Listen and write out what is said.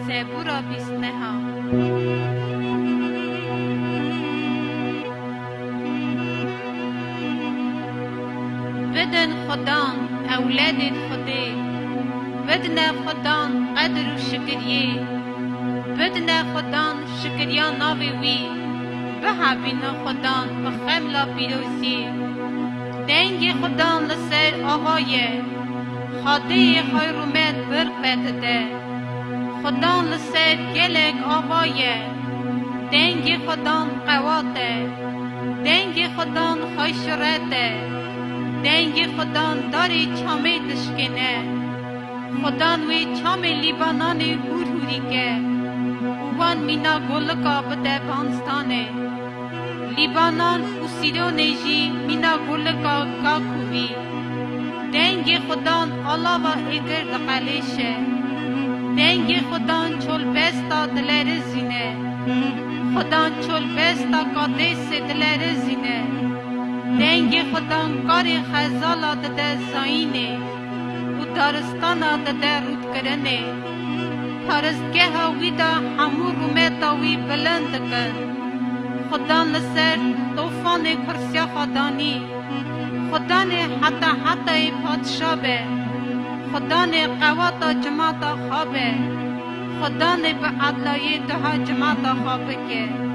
سبورا بیستنها بدن خدان اولاد خدي بدن خدان قدر و شکریه بدن خدان شکریا ناوی وی بها بینا خدان بخملا پیروزی دنگ خدان لسر آغایه خاده خای رومت برق بده خدان لسر گلک آغایه دنگ خدان قواته دنگ خدان خای شرته دنگ خدان داری چامه دشکنه خدان وی چامه لیبانانی هوری که وان مینا گلکا بده پانستانه لیبانان و سیرونیجی مینا گلکا کاکوی دنگ خدان علاوه ایگر دقلیشه دنگ خدان چول بستا دلر زینه خدان چول بستا قادس دلر زینه دنگ خدان کاری خزالا دده زاینه و دارستانا دده رود کرنه پرستگه هاوی دا همو رومتا وی بلند کن خدان لسر توفان کرسیا خدانی خدان حتی پادشاه به خدان قواتا جماعتا خوابه خدان به عدلای دها جماعتا خوابه که